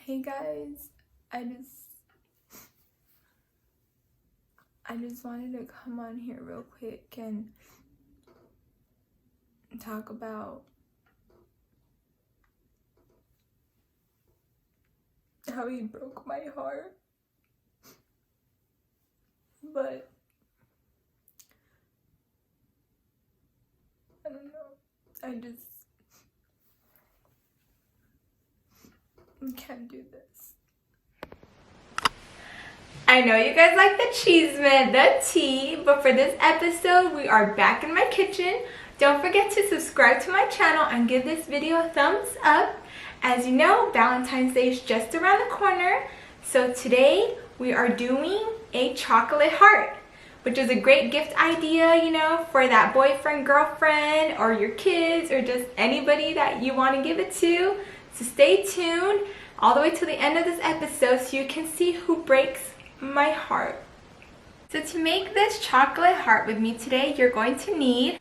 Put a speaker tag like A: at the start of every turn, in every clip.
A: Hey guys, I just wanted to come on here real quick and talk about how he broke my heart. But I don't know. I can't do this. I know you guys like the cheese man, the tea, but for this episode, we are back in my kitchen. Don't forget to subscribe to my channel and give this video a thumbs up. As you know, Valentine's Day is just around the corner. So today, we are doing a chocolate heart, which is a great gift idea, you know, for that boyfriend, girlfriend, or your kids, or just anybody that you want to give it to. So stay tuned all the way to the end of this episode so you can see who breaks my heart. So to make this chocolate heart with me today, you're going to need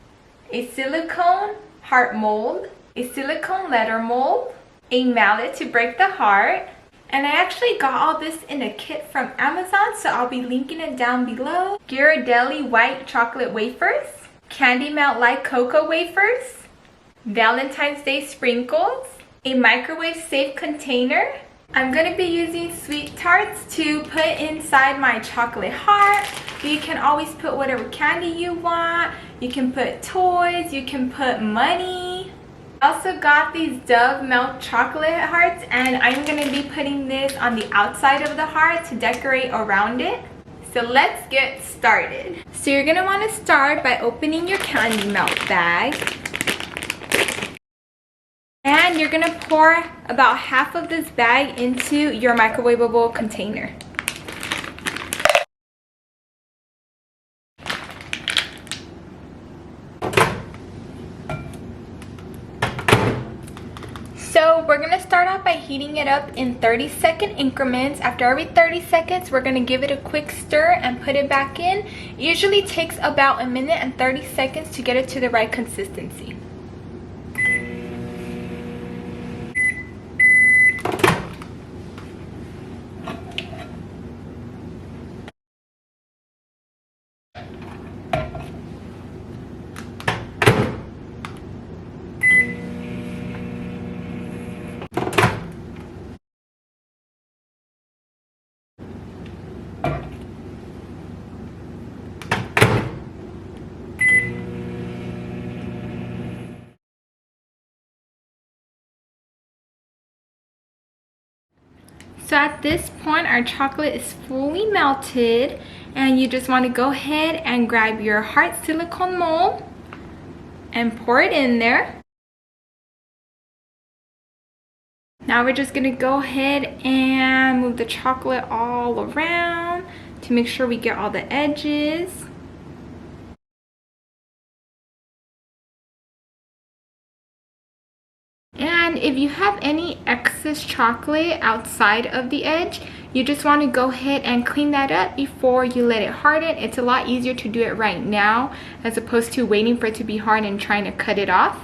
A: a silicone heart mold, a silicone letter mold, a mallet to break the heart, and I actually got all this in a kit from Amazon, so I'll be linking it down below. Ghirardelli white chocolate wafers, candy melt light cocoa wafers, Valentine's Day sprinkles, a microwave safe container. I'm going to be using sweet tarts to put inside my chocolate heart. You can always put whatever candy you want. You can put toys, you can put money. I also got these Dove milk chocolate hearts, and I'm going to be putting this on the outside of the heart to decorate around it. So let's get started. So you're going to want to start by opening your candy melt bag. And you're gonna pour about half of this bag into your microwavable container. So we're gonna start off by heating it up in 30-second increments. After every 30 seconds, we're gonna give it a quick stir and put it back in. It usually takes about 1 minute and 30 seconds to get it to the right consistency. So at this point, our chocolate is fully melted, and you just want to go ahead and grab your heart silicone mold and pour it in there. Now we're just going to go ahead and move the chocolate all around to make sure we get all the edges. And if you have any excess chocolate outside of the edge, you just want to go ahead and clean that up before you let it harden. It's a lot easier to do it right now as opposed to waiting for it to be hard and trying to cut it off.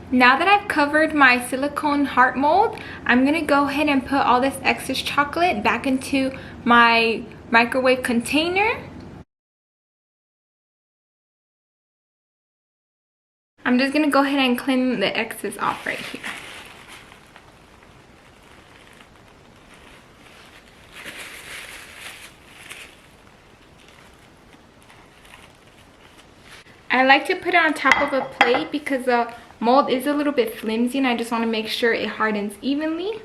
A: Now that I've covered my silicone heart mold, I'm going to go ahead and put all this excess chocolate back into my microwave container. I'm just going to go ahead and clean the excess off right here. I like to put it on top of a plate because the mold is a little bit flimsy and I just want to make sure it hardens evenly.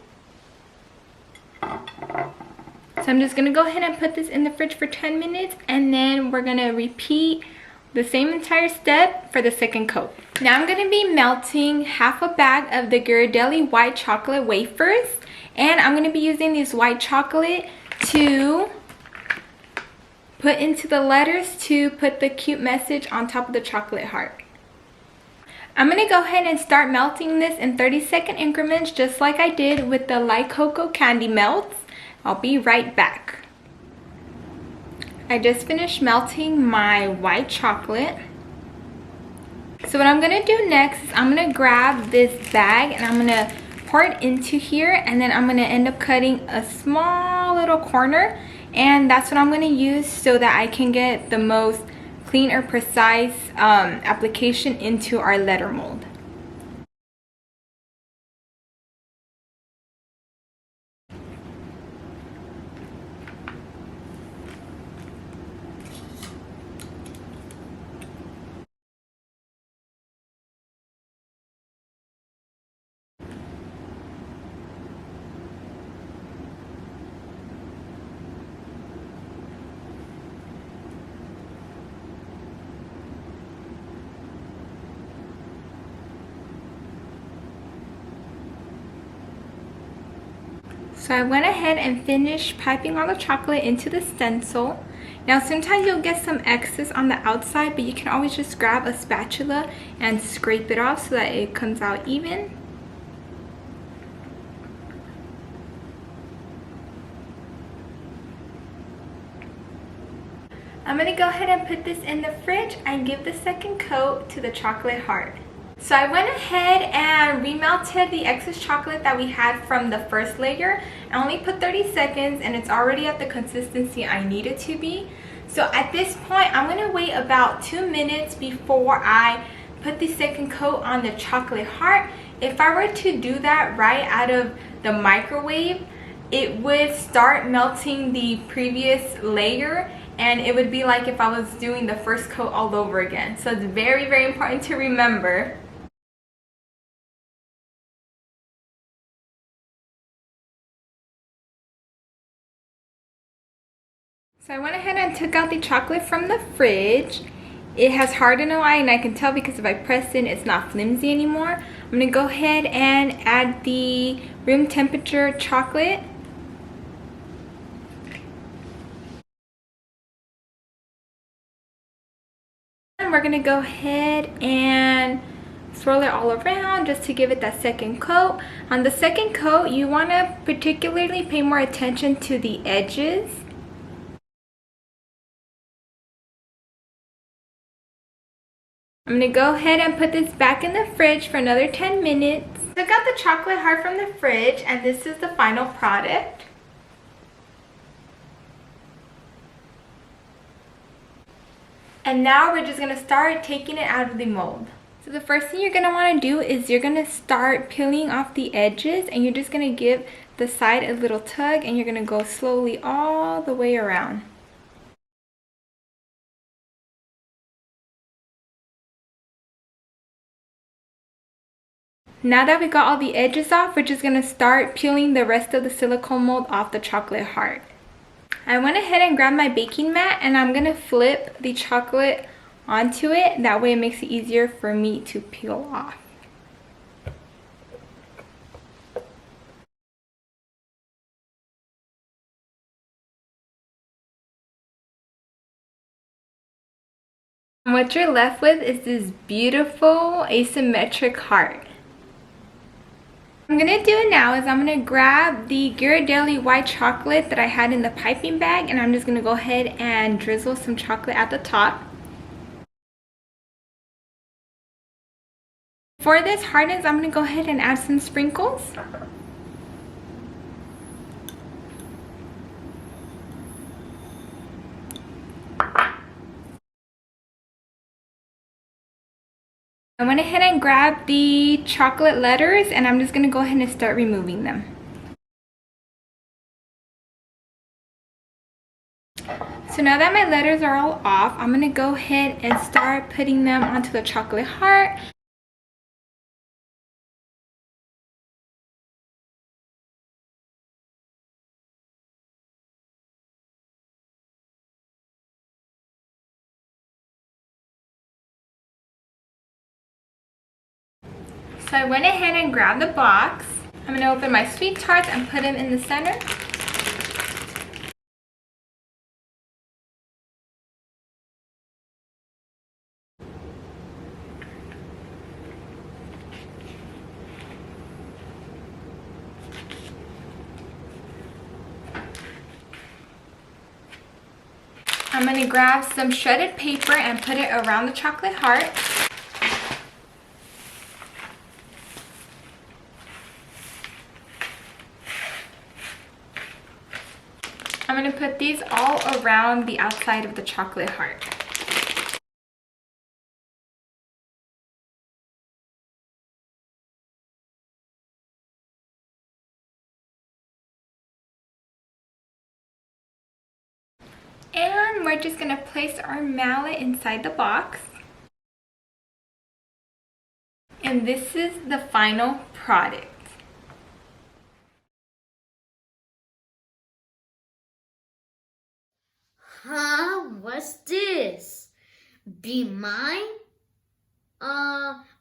A: So I'm just going to go ahead and put this in the fridge for 10 minutes and then we're going to repeat the same entire step for the second coat. Now I'm going to be melting half a bag of the Ghirardelli white chocolate wafers, and I'm going to be using this white chocolate to put into the letters to put the cute message on top of the chocolate heart. I'm going to go ahead and start melting this in 30-second increments just like I did with the light cocoa candy melts. I'll be right back. I just finished melting my white chocolate. So what I'm gonna do next is I'm gonna grab this bag and I'm gonna pour it into here, and then I'm gonna end up cutting a small little corner, and that's what I'm gonna use so that I can get the most clean or precise application into our letter mold. So I went ahead and finished piping all the chocolate into the stencil. Now sometimes you'll get some excess on the outside, but you can always just grab a spatula and scrape it off so that it comes out even. I'm gonna go ahead and put this in the fridge and give the second coat to the chocolate heart. So I went ahead and remelted the excess chocolate that we had from the first layer. I only put 30 seconds and it's already at the consistency I need it to be. So at this point, I'm gonna wait about 2 minutes before I put the second coat on the chocolate heart. If I were to do that right out of the microwave, it would start melting the previous layer, and it would be like if I was doing the first coat all over again. So it's very, very important to remember. So I went ahead and took out the chocolate from the fridge. It has hardened a lot, and I can tell because if I press it, it's not flimsy anymore. I'm gonna go ahead and add the room temperature chocolate. And we're gonna go ahead and swirl it all around just to give it that second coat. On the second coat, you wanna particularly pay more attention to the edges. I'm gonna go ahead and put this back in the fridge for another 10 minutes. Took out the chocolate heart from the fridge, and this is the final product. And now we're just gonna start taking it out of the mold. So the first thing you're gonna wanna do is you're gonna start peeling off the edges, and you're just gonna give the side a little tug, and you're gonna go slowly all the way around. Now that we got all the edges off, we're just gonna start peeling the rest of the silicone mold off the chocolate heart. I went ahead and grabbed my baking mat, and I'm gonna flip the chocolate onto it. That way it makes it easier for me to peel off. And what you're left with is this beautiful asymmetric heart. What I'm gonna do now is I'm gonna grab the Ghirardelli white chocolate that I had in the piping bag, and I'm just gonna go ahead and drizzle some chocolate at the top. For this hardens, I'm gonna go ahead and add some sprinkles. I went ahead and grabbed the chocolate letters, and I'm just gonna go ahead and start removing them. So now that my letters are all off, I'm gonna go ahead and start putting them onto the chocolate heart. So I went ahead and grabbed the box. I'm gonna open my sweet tarts and put them in the center. I'm gonna grab some shredded paper and put it around the chocolate heart. going to put these all around the outside of the chocolate heart. And we're just going to place our mallet inside the box. And this is the final product.
B: Huh? What's this? Be mine?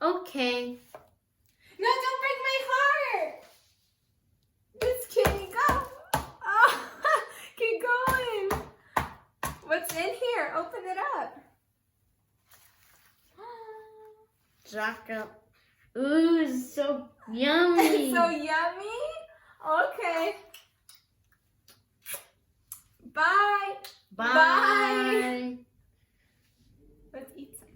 B: Okay.
A: No, don't break my heart! Just kidding, go! Oh, keep going! What's in here? Open it up.
B: Chocolate. Ooh, it's so yummy.
A: It's so yummy? Okay. Bye.
B: Bye.
A: Let's eat some.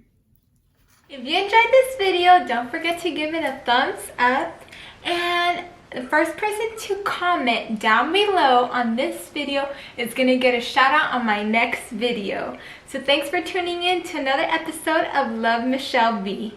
A: If you enjoyed this video, don't forget to give it a thumbs up. And the first person to comment down below on this video is going to get a shout out on my next video. So thanks for tuning in to another episode of Love Michelle B.